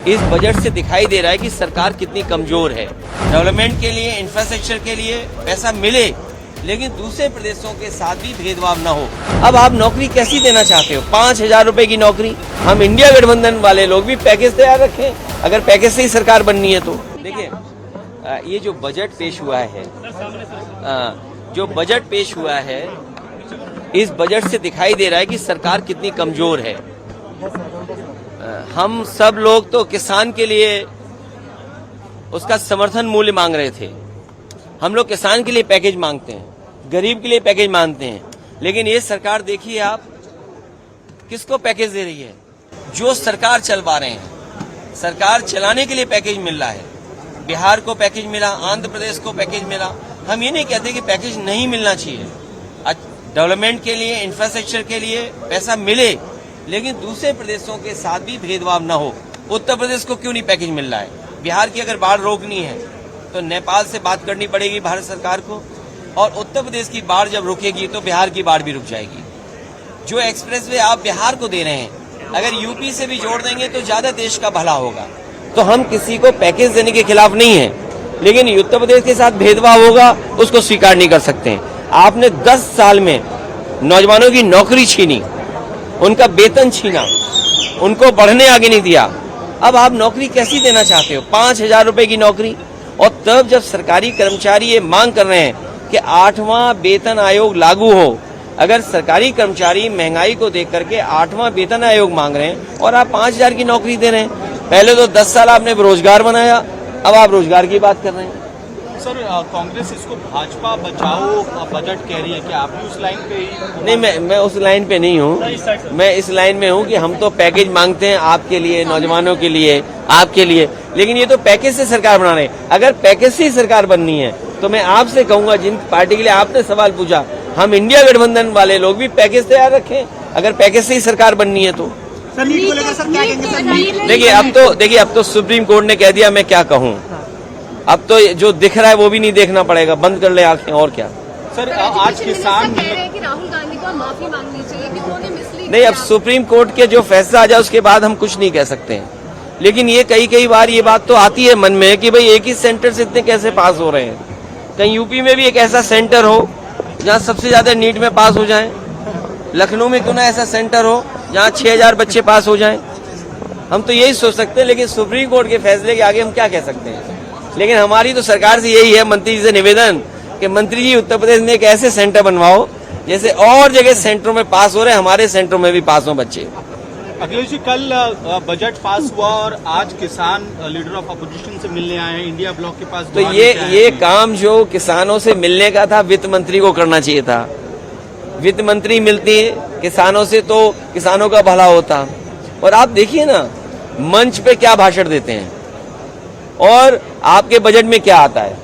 इस बजट से दिखाई दे रहा है कि सरकार कितनी कमजोर है। डेवलपमेंट के लिए, इंफ्रास्ट्रक्चर के लिए पैसा मिले, लेकिन दूसरे प्रदेशों के साथ भी भेदभाव न हो। अब आप नौकरी कैसी देना चाहते हो? 5,000 रुपए की नौकरी। हम इंडिया गठबंधन वाले लोग भी पैकेज तैयार रखें, अगर पैकेज से ही सरकार बननी है तो। देखिए, ये जो बजट पेश हुआ है, इस बजट से दिखाई दे रहा है कि सरकार कितनी कमजोर है। हम सब लोग तो किसान के लिए उसका समर्थन मूल्य मांग रहे थे। हम लोग किसान के लिए पैकेज मांगते हैं, गरीब के लिए पैकेज मांगते हैं, लेकिन ये सरकार देखिए आप किसको पैकेज दे रही है। जो सरकार चलवा रहे हैं, सरकार चलाने के लिए पैकेज मिल रहा है। बिहार को पैकेज मिला, आंध्र प्रदेश को पैकेज मिला। हम ये नहीं कहते कि पैकेज नहीं मिलना चाहिए। डेवलपमेंट के लिए, इंफ्रास्ट्रक्चर के लिए पैसा मिले, लेकिन दूसरे प्रदेशों के साथ भी भेदभाव न हो। उत्तर प्रदेश को क्यों नहीं पैकेज मिल रहा है? बिहार की अगर बाढ़ रोकनी है तो नेपाल से बात करनी पड़ेगी भारत सरकार को, और उत्तर प्रदेश की बाढ़ जब रुकेगी तो बिहार की बाढ़ भी रुक जाएगी। जो एक्सप्रेसवे आप बिहार को दे रहे हैं, अगर यूपी से भी जोड़ देंगे तो ज्यादा देश का भला होगा। तो हम किसी को पैकेज देने के खिलाफ नहीं है, लेकिन उत्तर प्रदेश के साथ भेदभाव होगा उसको स्वीकार नहीं कर सकते हैं। आपने 10 साल में नौजवानों की नौकरी छीनी, उनका वेतन छीना, उनको बढ़ने आगे नहीं दिया। अब आप नौकरी कैसी देना चाहते हो? 5,000 रुपए की नौकरी। और तब जब सरकारी कर्मचारी ये मांग कर रहे हैं कि 8वां वेतन आयोग लागू हो, अगर सरकारी कर्मचारी महंगाई को देख करके 8वां वेतन आयोग मांग रहे हैं और आप 5,000 की नौकरी दे रहे हैं, पहले तो 10 साल आपने रोजगार बनाया, अब आप रोजगार की बात कर रहे हैं। सर, कांग्रेस इसको भाजपा बचाओ बजट कह रही है, कि आप भी उस लाइन पे ही? नहीं, मैं उस लाइन पे नहीं हूँ। मैं इस लाइन में हूँ कि हम तो पैकेज मांगते हैं आपके लिए, नौजवानों के लिए, आपके लिए, लेकिन ये तो पैकेज से सरकार बना रहे हैं। अगर पैकेज से ही सरकार बननी है तो मैं आपसे कहूंगा, जिन पार्टी के लिए आपने सवाल पूछा, हम इंडिया गठबंधन वाले लोग भी पैकेज तैयार रखें, अगर पैकेज से ही सरकार बननी है तो। नीट को लेकर सर क्या कहेंगे सर? देखिए, अब तो सुप्रीम कोर्ट ने कह दिया, मैं क्या कहूँ। अब तो जो दिख रहा है वो भी नहीं देखना पड़ेगा, बंद कर ले आंखें, और क्या। सर, आज किसान कह रहे हैं कि राहुल गांधी को माफी मांगनी चाहिए कि उन्होंने मिसलीड नहीं, अब सुप्रीम कोर्ट के जो फैसला आ जाए उसके बाद हम कुछ नहीं कह सकते हैं। लेकिन ये कई बार ये बात तो आती है मन में कि भाई एक ही सेंटर से इतने कैसे पास हो रहे हैं। कहीं यूपी में भी एक ऐसा सेंटर हो जहाँ सबसे ज्यादा नीट में पास हो जाए। लखनऊ में क्यों ना ऐसा सेंटर हो जहाँ 6,000 बच्चे पास हो जाएं। हम तो यही सोच सकते हैं, लेकिन सुप्रीम कोर्ट के फैसले के आगे हम क्या कह सकते हैं। लेकिन हमारी तो सरकार से यही है, मंत्री जी से निवेदन कि मंत्री जी उत्तर प्रदेश में एक ऐसे सेंटर बनवाओ जैसे और जगह सेंटरों में पास हो रहे हैं, हमारे सेंटरों में भी पास हो बच्चे। अखिलेश जी, कल बजट पास हुआ और आज किसान लीडर ऑफ अपोजिशन से मिलने आए हैं इंडिया ब्लॉक के पास। तो ये काम जो किसानों से मिलने का था, वित्त मंत्री को करना चाहिए था। वित्त मंत्री मिलती है किसानों से तो किसानों का भला होता। और आप देखिए ना, मंच पे क्या भाषण देते हैं और आपके बजट में क्या आता है।